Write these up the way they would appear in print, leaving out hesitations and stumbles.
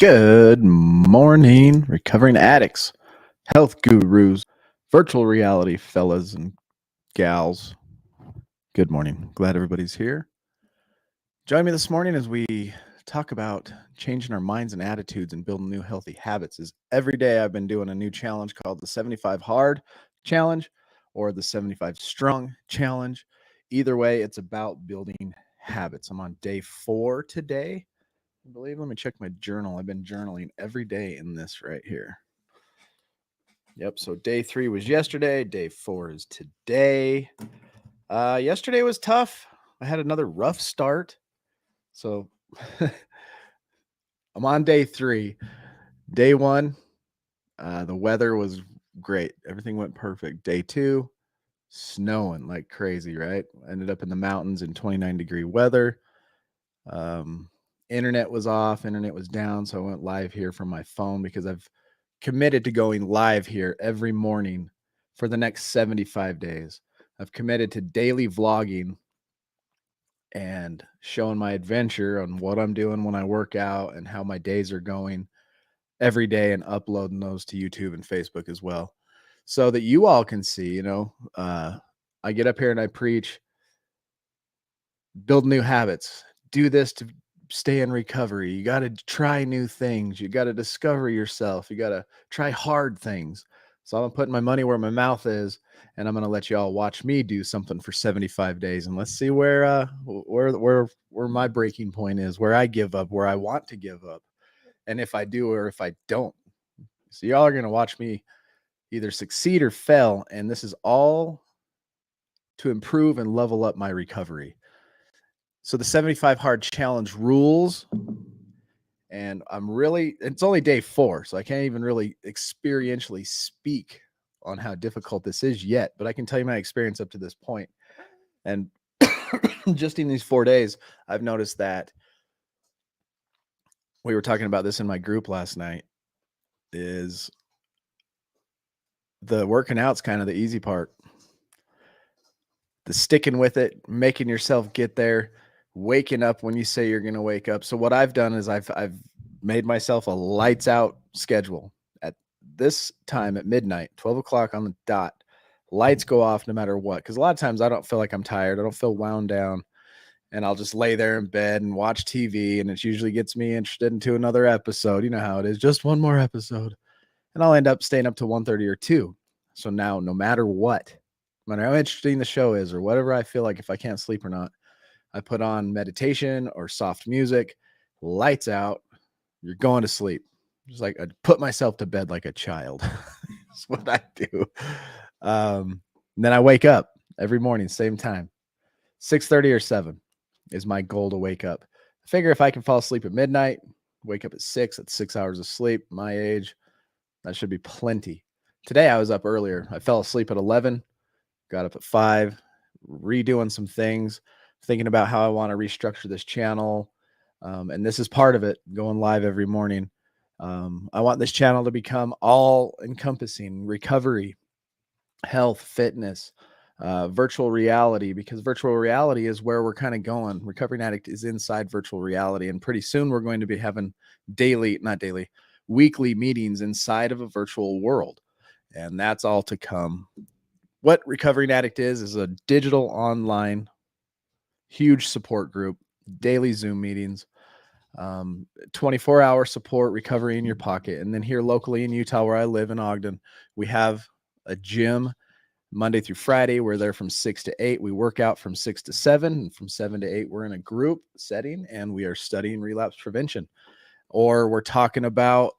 Good morning, recovering addicts, health gurus, virtual reality fellas and gals. Good morning. Glad everybody's here. Join me this morning as we talk about changing our minds and attitudes and building new healthy habits. Is every day I've been doing a new challenge called the 75 Hard Challenge or the 75 Strong Challenge. Either way, it's about building habits. I'm on day 4 today. I believe. Let me check my journal. I've been journaling every day in this right here. Yep. So day 3 was yesterday. Day 4 is today. Yesterday was tough. I had another rough start. So I'm on day 3. Day 1, the weather was great. Everything went perfect. Day 2, snowing like crazy, right? Ended up in the mountains in 29-degree weather. Internet was off, internet was down, so I went live here from my phone because I've committed to going live here every morning for the next 75 days. I've committed to daily vlogging and showing my adventure on what I'm doing when I work out and how my days are going every day and uploading those to YouTube and Facebook as well so that you all can see, I get up here and I preach, build new habits, do this to stay in recovery. You got to try new things. You got to discover yourself. You got to try hard things. So I'm putting my money where my mouth is, and I'm going to let you all watch me do something for 75 days, and let's see where my breaking point is, where I give up, where I want to give up, and if I do or if I don't. So y'all are going to watch me either succeed or fail, and this is all to improve and level up my recovery. So the 75 Hard Challenge rules, and it's only day 4, so I can't even really experientially speak on how difficult this is yet, but I can tell you my experience up to this point. And just in these 4 days, I've noticed that we were talking about this in my group last night, is the working out's kind of the easy part. The sticking with it, making yourself get there, waking up when you say you're going to wake up. So what I've done is I've made myself a lights out schedule. At this time at midnight, 12 o'clock on the dot, lights go off no matter what. Because a lot of times I don't feel like I'm tired. I don't feel wound down. And I'll just lay there in bed and watch TV. And it usually gets me interested into another episode. You know how it is. Just one more episode. And I'll end up staying up to 1:30 or 2. So now, no matter what, no matter how interesting the show is or whatever I feel like, if I can't sleep or not, I put on meditation or soft music, lights out, you're going to sleep. Just like I put myself to bed like a child. That's what I do. Then I wake up every morning, same time, 6:30 or 7 is my goal to wake up. I figure if I can fall asleep at midnight, wake up at 6, that's 6 hours of sleep, my age, that should be plenty. Today I was up earlier. I fell asleep at 11, got up at 5, redoing some things, thinking about how I want to restructure this channel. And this is part of it, going live every morning. I want this channel to become all encompassing recovery, health, fitness, virtual reality, because virtual reality is where we're kind of going. Recovering Addict is inside virtual reality. And pretty soon we're going to be having weekly meetings inside of a virtual world. And that's all to come. What Recovering Addict is a digital online huge support group, daily Zoom meetings, 24-hour support, recovery in your pocket. And then here locally in Utah, where I live in Ogden, we have a gym Monday through Friday. We're there from 6 to 8. We work out from 6 to 7. And from 7 to 8, we're in a group setting and we are studying relapse prevention. Or we're talking about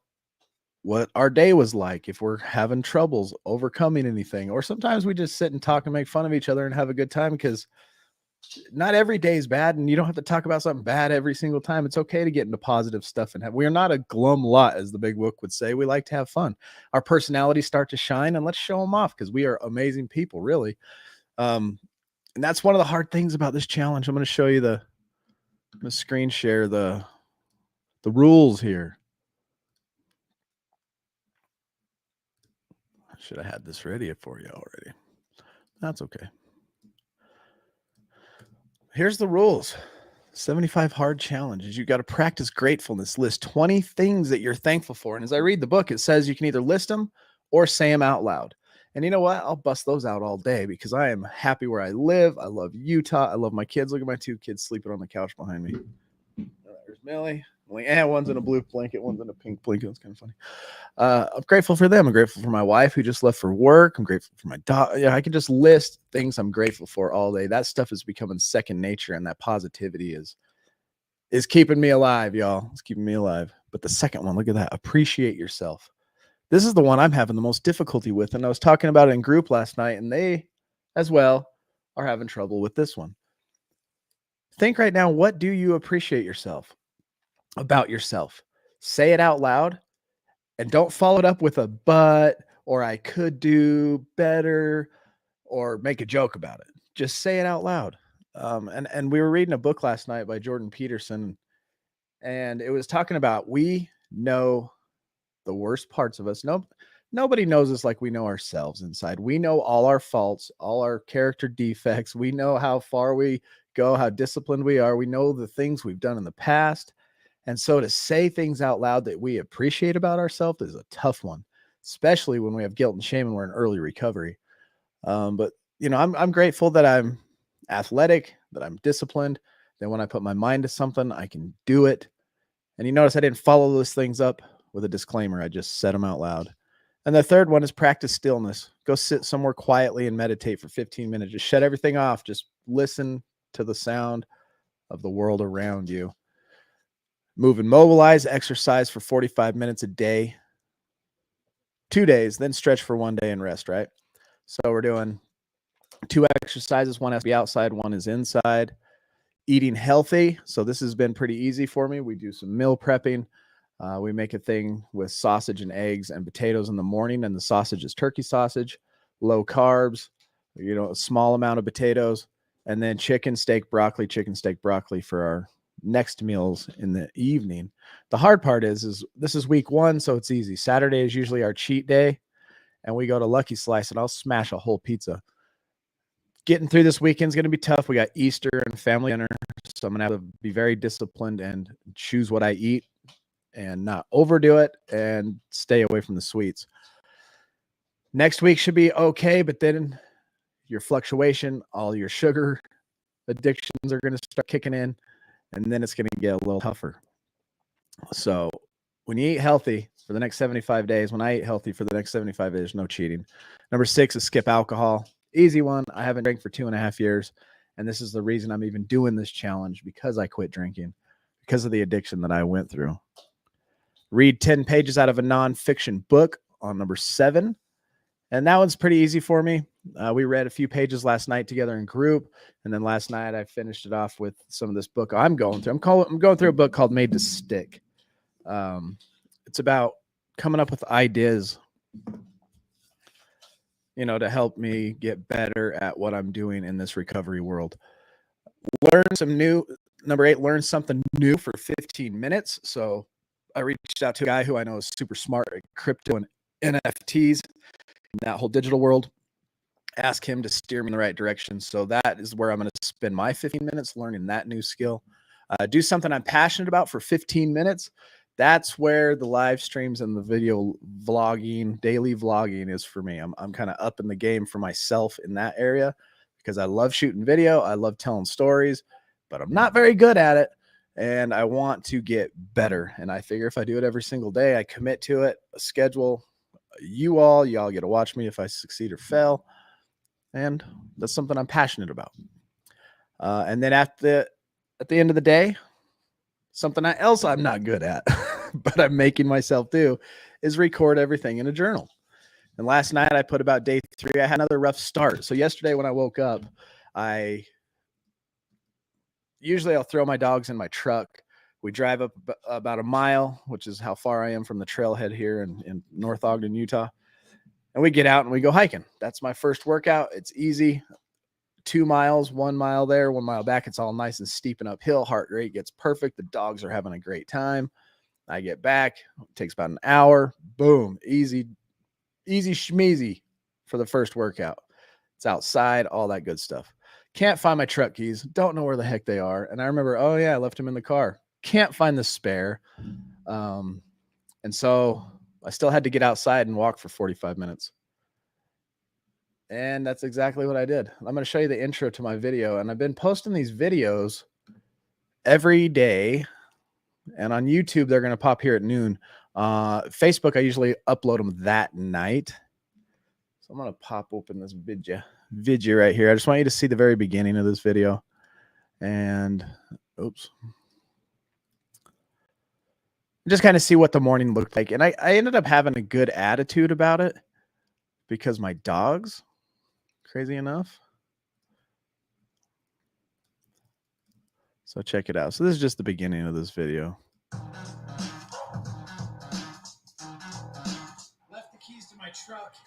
what our day was like, if we're having troubles overcoming anything. Or sometimes we just sit and talk and make fun of each other and have a good time, because not every day is bad, and you don't have to talk about something bad every single time. It's okay to get into positive stuff and we are not a glum lot, as the big book would say. We like to have fun. Our personalities start to shine, and let's show them off, because we are amazing people, really. And that's one of the hard things about this challenge. I'm going to show you I'm going to screen share the rules here. I should have had this ready for you already. That's okay. Here's the rules. 75 hard challenges. You got to practice gratefulness. List 20 things that you're thankful for. And as I read the book, it says you can either list them or say them out loud. And you know what? I'll bust those out all day because I am happy where I live. I love Utah. I love my kids. Look at my 2 kids sleeping on the couch behind me. There's Millie. And one's in a blue blanket, one's in a pink blanket. It's kind of funny. I'm grateful for them. I'm grateful for my wife who just left for work. I'm grateful for my dog. Yeah, I can just list things I'm grateful for all day. That stuff is becoming second nature, and that positivity is keeping me alive, y'all. It's keeping me alive. But the second one, look at that. Appreciate yourself. This is the one I'm having the most difficulty with. And I was talking about it in group last night, and they as well are having trouble with this one. Think right now, what do you appreciate about yourself? Say it out loud, and don't follow it up with a but or I could do better or make a joke about it. Just say it out loud. And we were reading a book last night by Jordan Peterson, and it was talking about we know the worst parts of us. Nobody knows us like we know ourselves inside. We know all our faults, all our character defects. We know how far we go, how disciplined we are. We know the things we've done in the past. And so to say things out loud that we appreciate about ourselves is a tough one, especially when we have guilt and shame and we're in early recovery. But I'm grateful that I'm athletic, that I'm disciplined, that when I put my mind to something, I can do it. And you notice I didn't follow those things up with a disclaimer. I just said them out loud. And the third one is practice stillness. Go sit somewhere quietly and meditate for 15 minutes. Just shut everything off. Just listen to the sound of the world around you. Move and mobilize, exercise for 45 minutes a day, 2 days, then stretch for 1 day and rest, right? So we're doing 2 exercises. One has to be outside, one is inside. Eating healthy. So this has been pretty easy for me. We do some meal prepping. We make a thing with sausage and eggs and potatoes in the morning, and the sausage is turkey sausage, low carbs, a small amount of potatoes, and then chicken, steak, broccoli for our next meals in the evening. The hard part is this is week 1, so it's easy. Saturday is usually our cheat day, and we go to Lucky Slice, and I'll smash a whole pizza. Getting through this weekend's going to be tough. We got Easter and family dinner, so I'm going to have to be very disciplined and choose what I eat and not overdo it and stay away from the sweets. Next week should be okay, but then your fluctuation, all your sugar addictions are going to start kicking in, and then it's going to get a little tougher. So when you eat healthy for the next 75 days, when I eat healthy for the next 75 days, no cheating. Number 6 is skip alcohol. Easy one. I haven't drank for 2.5 years, and this is the reason I'm even doing this challenge, because I quit drinking, because of the addiction that I went through. Read 10 pages out of a nonfiction book on number 7. And that one's pretty easy for me. We read a few pages last night together in group. And then last night I finished it off with some of this book I'm going through. I'm going through a book called Made to Stick. It's about coming up with ideas, to help me get better at what I'm doing in this recovery world. Number 8, learn something new for 15 minutes. So I reached out to a guy who I know is super smart at crypto and NFTs, in that whole digital world. Ask him to steer me in the right direction. So that is where I'm going to spend my 15 minutes learning that new skill. Do something I'm passionate about for 15 minutes. That's where the live streams and the video vlogging, daily vlogging is for me. I'm kind of up in the game for myself in that area because I love shooting video. I love telling stories, but I'm not very good at it. And I want to get better. And I figure if I do it every single day, I commit to it, a schedule, y'all get to watch me if I succeed or fail. And that's something I'm passionate about. And then at the end of the day, something else I'm not good at, but I'm making myself do, is record everything in a journal. And last night I put about day 3. I had another rough start. So yesterday when I woke up, I'll throw my dogs in my truck. We drive up about a mile, which is how far I am from the trailhead here in North Ogden, Utah. And we get out and we go hiking. That's my first workout. It's easy. 2 miles, 1 mile there, 1 mile back. It's all nice and steep and uphill. Heart rate gets perfect. The dogs are having a great time. I get back. It takes about an hour. Boom. Easy schmeezy for the first workout. It's outside, all that good stuff. Can't find my truck keys. Don't know where the heck they are. And I remember, oh yeah, I left them in the car. Can't find the spare. And so I still had to get outside and walk for 45 minutes. And that's exactly what I did. I'm going to show you the intro to my video. And I've been posting these videos every day. And on YouTube, they're going to pop here at noon. Facebook, I usually upload them that night. So I'm going to pop open this video right here. I just want you to see the very beginning of this video. And, oops. Just kind of see what the morning looked like. And I ended up having a good attitude about it because my dogs, crazy enough. So check it out. So this is just the beginning of this video. Left the keys to my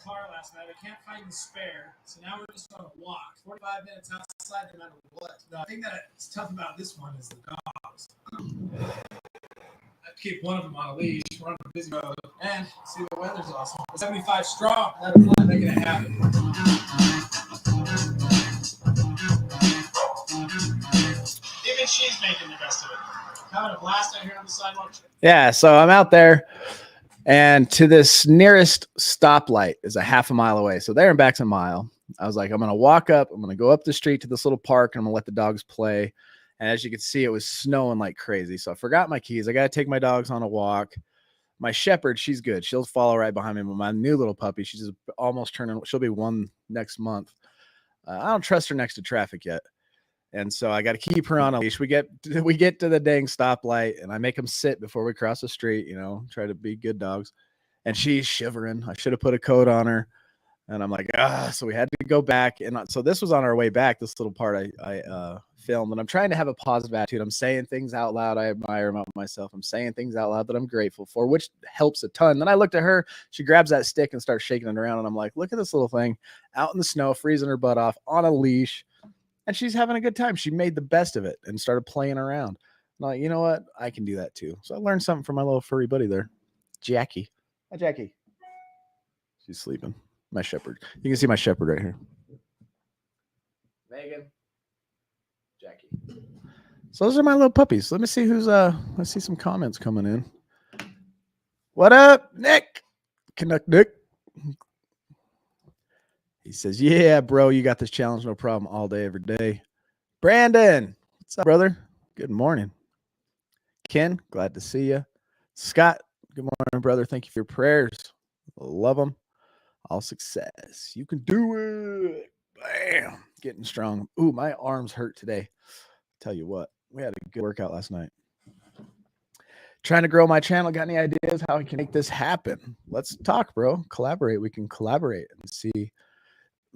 car last night. I can't find the spare. So now we're just on a walk. 45 minutes outside no matter what. The thing that's tough about this one is the dogs. I keep one of them on a leash. We're on a busy road. And see, the weather's awesome. 75 strong. That's not making it happen. Even she's making the best of it. Having a blast out here on the sidewalk. Yeah, so I'm out there. And to this nearest stoplight is a half a mile away. So there and back's a mile. I was like, I'm going to walk up. I'm going to go up the street to this little park, and I'm going to let the dogs play. And as you can see, it was snowing like crazy. So I forgot my keys. I got to take my dogs on a walk. My shepherd, she's good. She'll follow right behind me. But my new little puppy, she's just almost turning. She'll be 1 next month. I don't trust her next to traffic yet. And so I got to keep her on a leash. We get to the dang stoplight, and I make them sit before we cross the street, try to be good dogs. And she's shivering. I should have put a coat on her. And I'm like, so we had to go back. And so this was on our way back, this little part I filmed. And I'm trying to have a positive attitude. I'm saying things out loud I admire about myself. I'm saying things out loud that I'm grateful for, which helps a ton. Then I looked at her. She grabs that stick and starts shaking it around. And I'm like, look at this little thing out in the snow, freezing her butt off on a leash. And she's having a good time. She made the best of it and started playing around. I'm like, you know what? I can do that too. So I learned something from my little furry buddy there, Jackie. Hi, Jackie. She's sleeping. My shepherd. You can see my shepherd right here. Megan. Jackie. So those are my little puppies. Let me see let's see some comments coming in. What up, Nick? Canuck Nick. He says, yeah, bro, you got this challenge, no problem, all day, every day. Brandon, what's up, brother? Good morning. Ken, glad to see you. Scott, good morning, brother. Thank you for your prayers. Love them. All success. You can do it. Bam. Getting strong. Ooh, my arms hurt today. Tell you what, we had a good workout last night. Trying to grow my channel. Got any ideas how I can make this happen? Let's talk, bro. Collaborate. We can collaborate and see.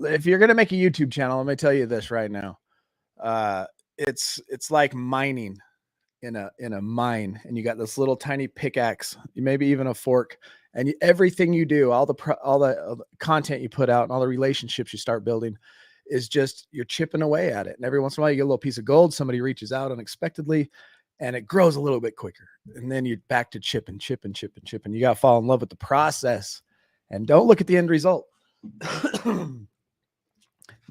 If you're going to make a YouTube channel, let me tell you this right now. It's like mining in a mine, and you got this little tiny pickaxe, maybe even a fork, and everything you do, all the content you put out and all the relationships you start building is just you're chipping away at it. And every once in a while you get a little piece of gold, somebody reaches out unexpectedly, and it grows a little bit quicker. And then you're back to chip and chip and chip and chip, and you got to fall in love with the process and don't look at the end result.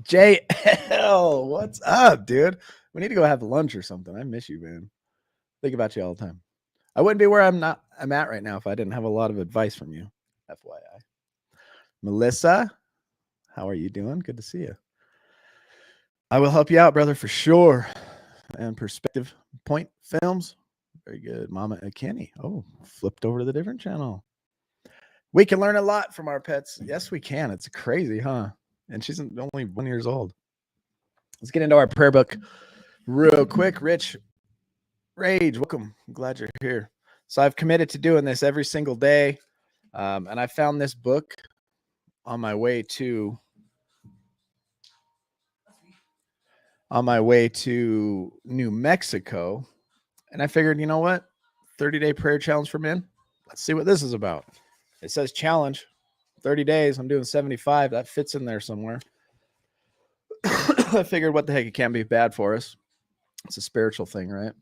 JL, what's up, dude? We need to go have lunch or something. I miss you, man. Think about you all the time. I wouldn't be where I'm at right now if I didn't have a lot of advice from you. FYI. Melissa, how are you doing? Good to see you. I will help you out, brother, for sure. And Perspective Point Films. Very good. Mama Kenny. Oh, flipped over to the different channel. We can learn a lot from our pets. Yes, we can. It's crazy, huh? And she's only 1 year old. Let's get into our prayer book real quick. Rich Rage, welcome. I'm glad you're here. So I've committed to doing this every single day. And I found this book on my way to New Mexico. And I figured, you know what? 30-day prayer challenge for men. Let's see what this is about. It says challenge. 30 days. I'm doing 75. That fits in there somewhere. I figured, what the heck? It can't be bad for us. It's a spiritual thing, right?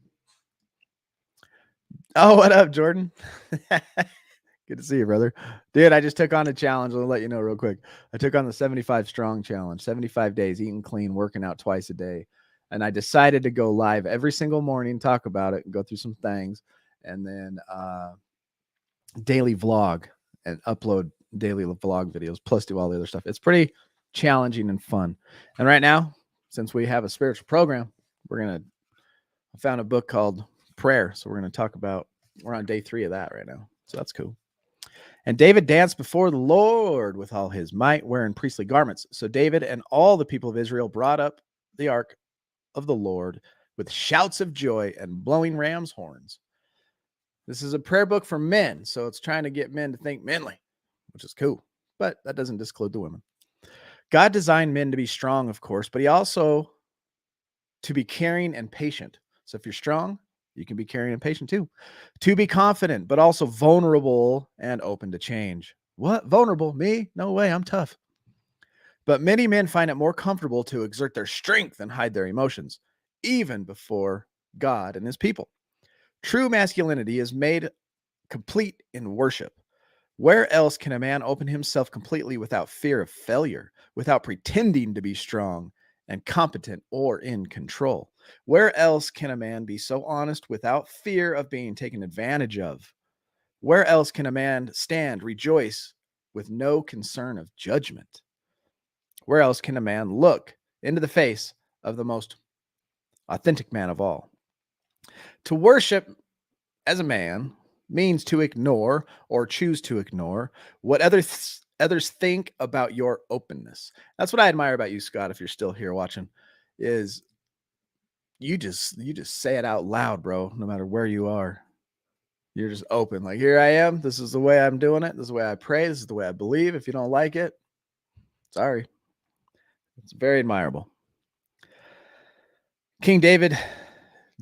Oh, what up, Jordan? Good to see you, brother. Dude, I just took on a challenge. I'll let you know real quick. I took on the 75 strong challenge, 75 days, eating clean, working out twice a day. And I decided to go live every single morning, talk about it, and go through some things. And then daily vlog and upload daily vlog videos, plus do all the other stuff. It's pretty challenging and fun. And right now, since we have a spiritual program, I found a book called Prayer. So we're on day 3 of that right now. So that's cool. And David danced before the Lord with all his might, wearing priestly garments. So David and all the people of Israel brought up the ark of the Lord with shouts of joy and blowing ram's horns. This is a prayer book for men, so it's trying to get men to think manly, which is cool, but that doesn't disclude the women. God designed men to be strong, of course, but he also to be caring and patient. So if you're strong, you can be caring and patient too. To be confident, but also vulnerable and open to change. What? Vulnerable? Me? No way. I'm tough. But many men find it more comfortable to exert their strength and hide their emotions, even before God and his people. True masculinity is made complete in worship. Where else can a man open himself completely without fear of failure, without pretending to be strong and competent or in control? Where else can a man be so honest without fear of being taken advantage of? Where else can a man stand, rejoice with no concern of judgment? Where else can a man look into the face of the most authentic man of all? To worship as a man means to ignore or choose to ignore what others think about your openness. That's what I admire about you, Scott, if you're still here watching, is you just say it out loud, bro, no matter where you are. You're just open. Like, here I am. This is the way I'm doing it. This is the way I pray. This is the way I believe. If you don't like it, sorry. It's very admirable. King David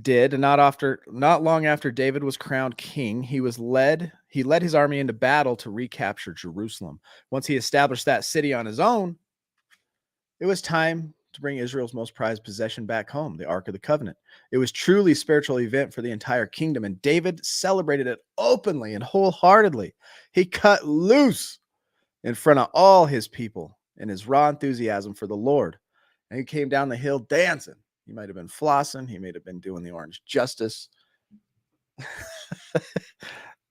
did, and not long after David was crowned king, he led his army into battle to recapture Jerusalem. Once he established that city on his own, it was time to bring Israel's most prized possession back home, the Ark of the Covenant. It was truly a spiritual event for the entire kingdom, and David celebrated it openly and wholeheartedly. He cut loose in front of all his people in his raw enthusiasm for the Lord, and he came down the hill dancing. He might have been flossing. He might have been doing the orange justice.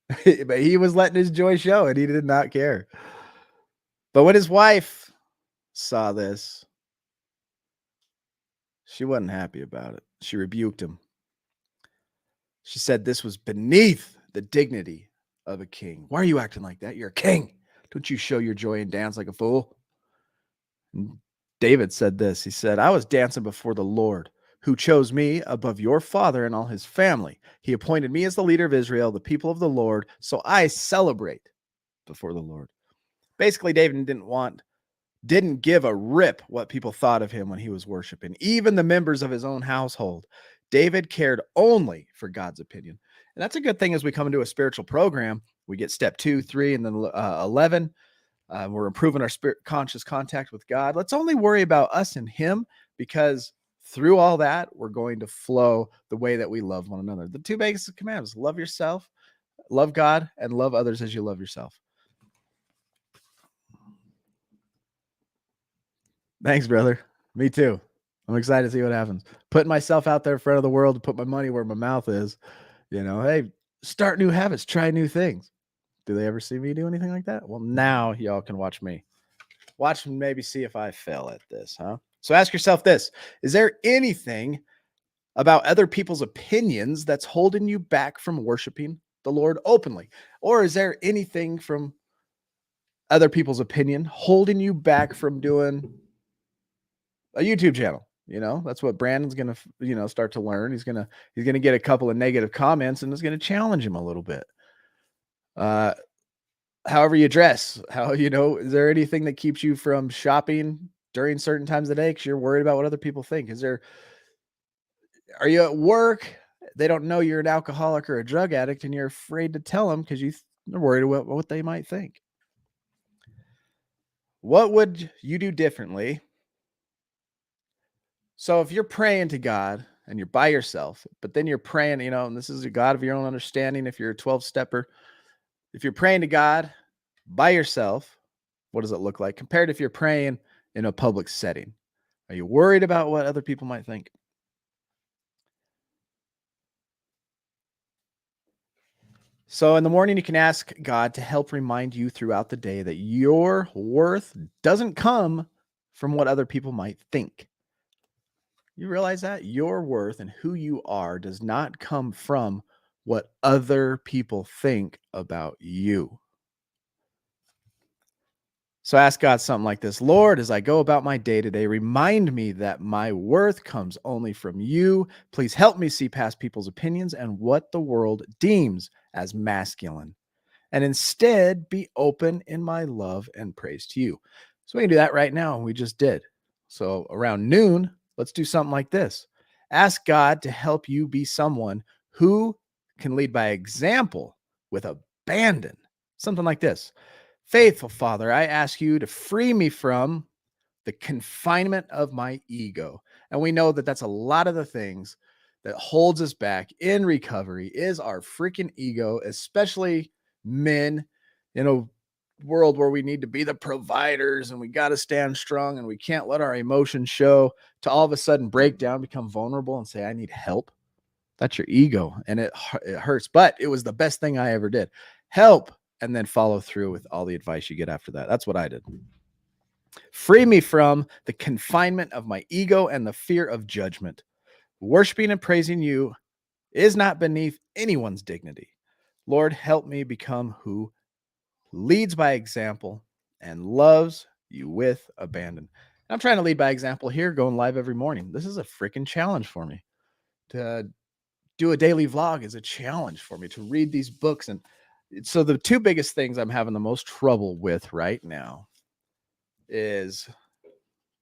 But he was letting his joy show, and he did not care. But when his wife saw this, she wasn't happy about it. She rebuked him. She said this was beneath the dignity of a king. Why are you acting like that? You're a king. Don't you show your joy and dance like a fool? And David said this. He said, I was dancing before the Lord, who chose me above your father and all his family. He appointed me as the leader of Israel, the people of the Lord. So I celebrate before the Lord. Basically, David didn't give a rip what people thought of him when he was worshiping, even the members of his own household. David cared only for God's opinion. And that's a good thing as we come into a spiritual program. We get step 2, 3, and then 11. We're improving our spirit conscious contact with God. Let's only worry about us and him, because through all that, we're going to flow the way that we love one another. The 2 basic commands: love yourself, love God, and love others as you love yourself. Thanks, brother. Me too. I'm excited to see what happens. Putting myself out there in front of the world to put my money where my mouth is. Hey, start new habits, try new things. Do they ever see me do anything like that? Well, now y'all can watch me. Watch and maybe see if I fail at this, huh? So ask yourself this: is there anything about other people's opinions that's holding you back from worshiping the Lord openly? Or is there anything from other people's opinion holding you back from doing a YouTube channel? That's what Brandon's going to, start to learn. He's going to get a couple of negative comments, and it's going to challenge him a little bit. However you dress, is there anything that keeps you from shopping during certain times of the day because you're worried about what other people think? Are you at work? They don't know you're an alcoholic or a drug addict, and you're afraid to tell them because you're worried about what they might think. What would you do differently? So if you're praying to God and you're by yourself, but then you're praying, and this is a God of your own understanding. If you're a 12-stepper, If you're praying to God by yourself, what does it look like compared to if you're praying in a public setting? Are you worried about what other people might think? So in the morning, you can ask God to help remind you throughout the day that your worth doesn't come from what other people might think. You realize that your worth and who you are does not come from what other people think about you. So ask God something like this: Lord, as I go about my day today, remind me that my worth comes only from you. Please help me see past people's opinions and what the world deems as masculine, and instead be open in my love and praise to you. So we can do that right now. We just did. So around noon, let's do something like this. Ask God to help you be someone who can lead by example with abandon. Something like this. Faithful Father, I ask you to free me from the confinement of my ego. And we know that that's a lot of the things that holds us back in recovery is our freaking ego, especially men in a world where we need to be the providers and we got to stand strong and we can't let our emotions show, to all of a sudden break down, become vulnerable and say, I need help. That's your ego. And it hurts, but it was the best thing I ever did. Help. And then follow through with all the advice you get after that. That's what I did. Free me from the confinement of my ego and the fear of judgment. Worshiping and praising you is not beneath anyone's dignity. Lord, help me become who leads by example and loves you with abandon. I'm trying to lead by example here, going live every morning. This is a freaking challenge for me. To do a daily vlog is a challenge for me, to read these books. And so the two biggest things I'm having the most trouble with right now is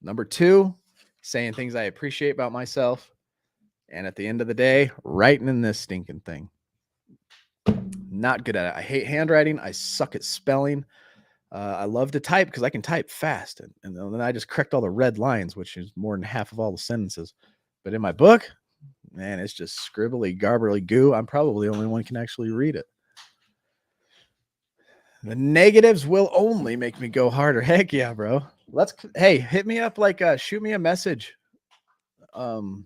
number 2, saying things I appreciate about myself. And at the end of the day, writing in this stinking thing. Not good at it. I hate handwriting. I suck at spelling. I love to type because I can type fast. And then I just correct all the red lines, which is more than half of all the sentences. But in my book, man, it's just scribbly, garbly goo. I'm probably the only one who can actually read it. The negatives will only make me go harder. Heck yeah, bro. Hey, hit me up, like shoot me a message. You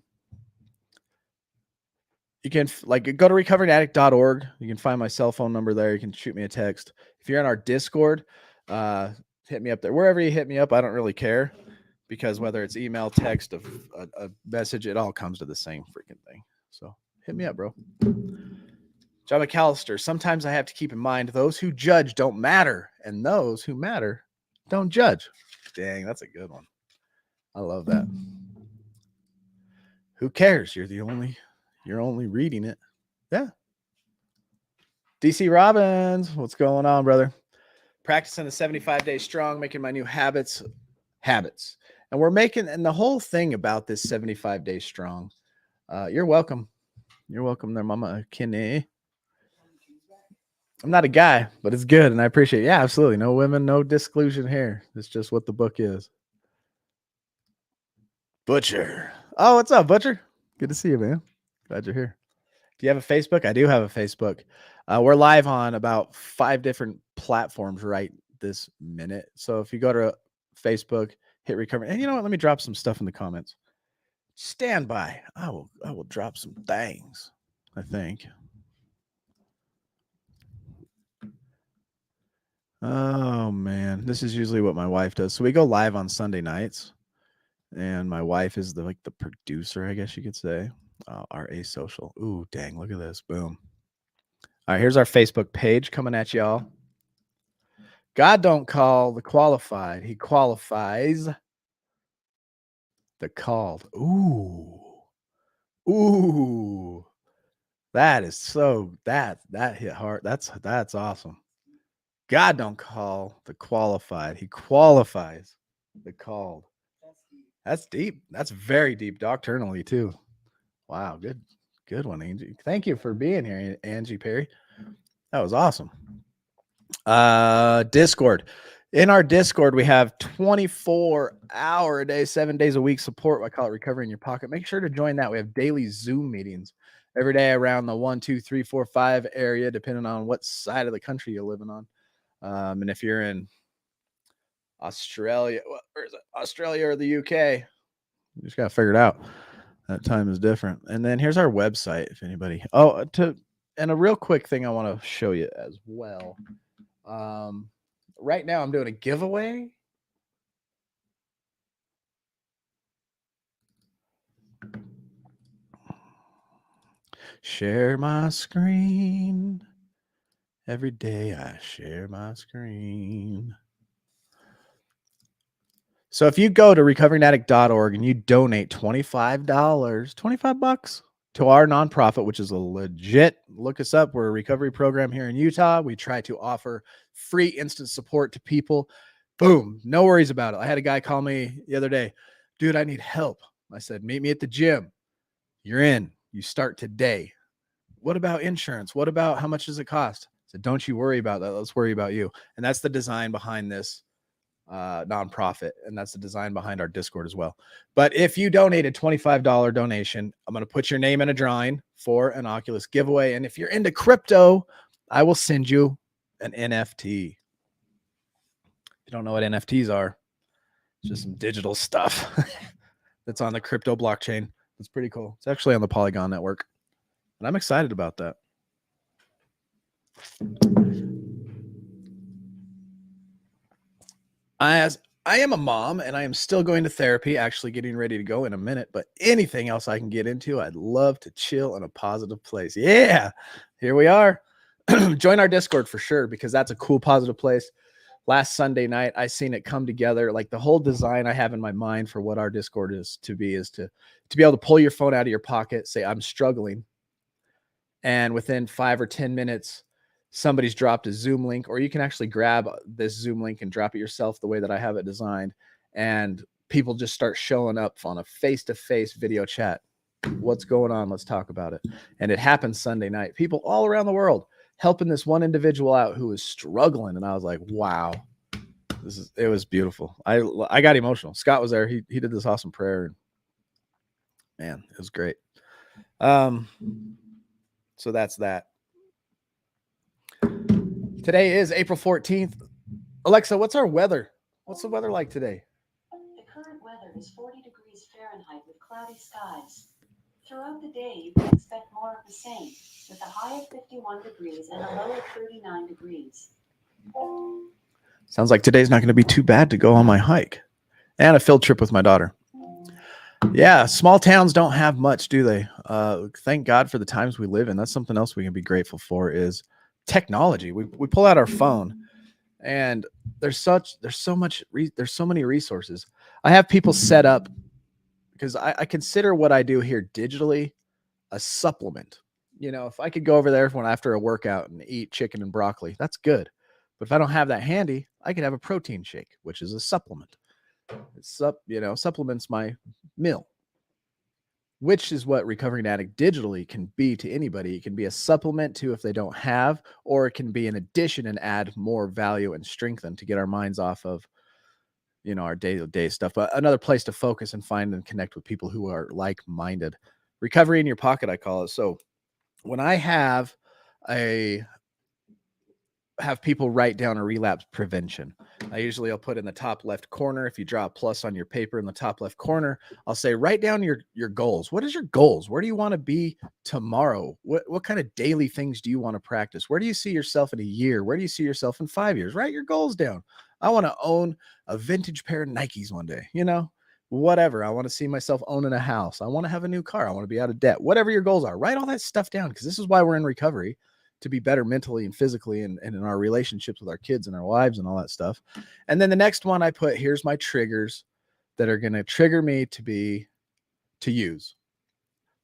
can go to recoveredaddict.org. You can find my cell phone number there. You can shoot me a text. If you're in our Discord, hit me up there. Wherever you hit me up, I don't really care, because whether it's email, text, a message, it all comes to the same freaking thing. So hit me up, bro. John McAllister, sometimes I have to keep in mind those who judge don't matter, and those who matter don't judge. Dang, that's a good one. I love that. Who cares? You're only reading it. Yeah. DC Robbins, what's going on, brother? Practicing the 75 days strong, making my new habits. And and the whole thing about this 75 days strong. You're welcome. You're welcome there, Mama Kinney. I'm not a guy, but it's good, and I appreciate it. Yeah, absolutely. No women, no disclusion here. It's just what the book is. Butcher. Oh, what's up, Butcher? Good to see you, man. Glad you're here. Do you have a Facebook? I do have a Facebook. We're live on about 5 different platforms right this minute. So if you go to Facebook, hit recovery, and you know what? Let me drop some stuff in the comments. Stand by. I will drop some things, I think. Oh man, this is usually what my wife does. So we go live on Sunday nights, and my wife is the producer, I guess you could say. RA Social. Ooh, dang, look at this. Boom. All right, here's our Facebook page coming at y'all. God don't call the qualified. He qualifies the called. Ooh. That is that hit hard. That's awesome. God don't call the qualified. He qualifies the called. That's deep. That's very deep doctrinally too. Wow, good one, Angie. Thank you for being here, Angie Perry. That was awesome. Discord. In our Discord, we have 24-hour a day, 7 days a week support. I call it Recovery in Your Pocket. Make sure to join that. We have daily Zoom meetings every day around the 1, 2, 3, 4, 5 area, depending on what side of the country you're living on. And if you're in Australia, or is it Australia or the UK, you just got to figure it out. That time is different. And then here's our website. If anybody, and a real quick thing I want to show you as well. Right now I'm doing a giveaway. Share my screen. Every day I share my screen. So if you go to recoveringaddict.org and you donate $25, 25 bucks to our nonprofit, which is a legit, look us up. We're a recovery program here in Utah. We try to offer free instant support to people. Boom. No worries about it. I had a guy call me the other day. Dude, I need help. I said, meet me at the gym. You're in. You start today. What about insurance? What about how much does it cost? I said, don't you worry about that. Let's worry about you. And that's the design behind this nonprofit. And that's the design behind our Discord as well. But if you donate a $25 donation, I'm going to put your name in a drawing for an Oculus giveaway. And if you're into crypto, I will send you an NFT. If you don't know what NFTs are, it's just some digital stuff that's on the crypto blockchain. It's pretty cool. It's actually on the Polygon network. And I'm excited about that. I am a mom and I am still going to therapy, actually getting ready to go in a minute, but anything else I can get into, I'd love to chill in a positive place. Yeah, here we are. Join our Discord for sure, because that's a cool, positive place. Last Sunday night, I seen it come together. Like the whole design I have in my mind for what our Discord is to be able to pull your phone out of your pocket, say, I'm struggling. And within 5 or 10 minutes, somebody's dropped a Zoom link, or you can actually grab this Zoom link and drop it yourself the way that I have it designed. And people just start showing up on a face-to-face video chat. What's going on? Let's talk about it. And it happened Sunday night. People all around the world helping this one individual out who was struggling. And I was like, wow, it was beautiful. I got emotional. Scott was there. He did this awesome prayer. And man, it was great. So that's that. Today is April 14th. Alexa, what's our weather? What's the weather like today? The current weather is 40 degrees Fahrenheit with cloudy skies. Throughout the day, you can expect more of the same, with a high of 51 degrees and a low of 39 degrees. Sounds like today's not going to be too bad to go on my hike. And a field trip with my daughter. Yeah, small towns don't have much, do they? Thank God for the times we live in. That's something else we can be grateful for is technology. We pull out our phone, and there's so many resources. I have people set up, because I consider what I do here digitally a supplement. You know, if I could go over there after a workout and eat chicken and broccoli, that's good. But if I don't have that handy, I could have a protein shake, which is a supplement. Supplements my meal, which is what Recovering Addict digitally can be to anybody. It can be a supplement to if they don't have, or it can be an addition and add more value and strengthen to get our minds off of, our day-to-day stuff. But another place to focus and find and connect with people who are like-minded. Recovery in your pocket, I call it. So when I have people write down a relapse prevention, I'll put in the top left corner. If you draw a plus on your paper in the top left corner, I'll say, write down your goals. What is your goals? Where do you want to be tomorrow? What kind of daily things do you want to practice? Where do you see yourself in a year? Where do you see yourself in 5 years? Write your goals down. I want to own a vintage pair of Nikes one day, whatever. I want to see myself owning a house. I want to have a new car. I want to be out of debt. Whatever your goals are, write all that stuff down, because this is why we're in recovery, to be better mentally and physically, and in our relationships with our kids and our wives and all that stuff. And then the next one I put, here's my triggers that are going to trigger me to use.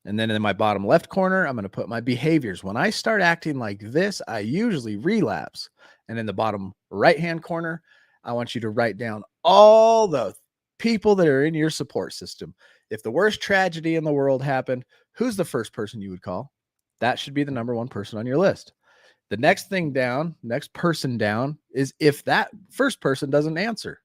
And then in my bottom left corner, I'm going to put my behaviors. When I start acting like this, I usually relapse. And in the bottom right-hand corner, I want you to write down all the people that are in your support system. If the worst tragedy in the world happened, who's the first person you would call? That should be the number one person on your list. The next person down is if that first person doesn't answer.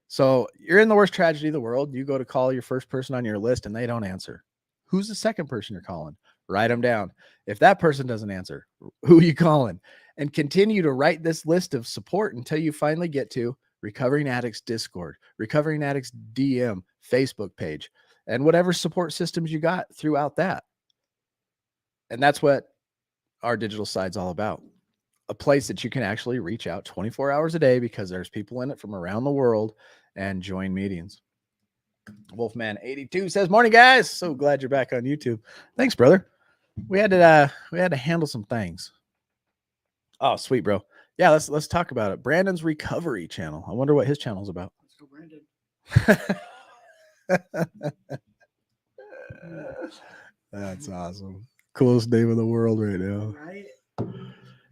So you're in the worst tragedy of the world. You go to call your first person on your list and they don't answer. Who's the second person you're calling? Write them down. If that person doesn't answer, who are you calling? And continue to write this list of support until you finally get to Recovering Addicts Discord, Recovering Addicts DM, Facebook page, and whatever support systems you got throughout that. And that's what our digital side's all about. A place that you can actually reach out 24 hours a day because there's people in it from around the world and join meetings. Wolfman82 says, "Morning, guys. So glad you're back on YouTube." Thanks, brother. We had to handle some things. Oh, sweet, bro. Yeah, let's talk about it. Brandon's recovery channel. I wonder what his channel's about. Let's go, Brandon. That's awesome. Coolest name in the world right now. Right?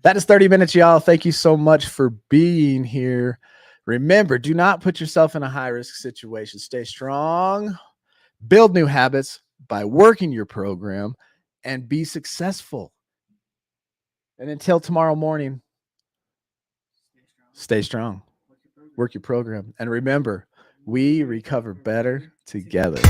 That is 30 minutes, y'all. Thank you so much for being here. Remember, do not put yourself in a high-risk situation. Stay strong. Build new habits by working your program and be successful. And until tomorrow morning, stay strong. Work your program. And remember, we recover better together.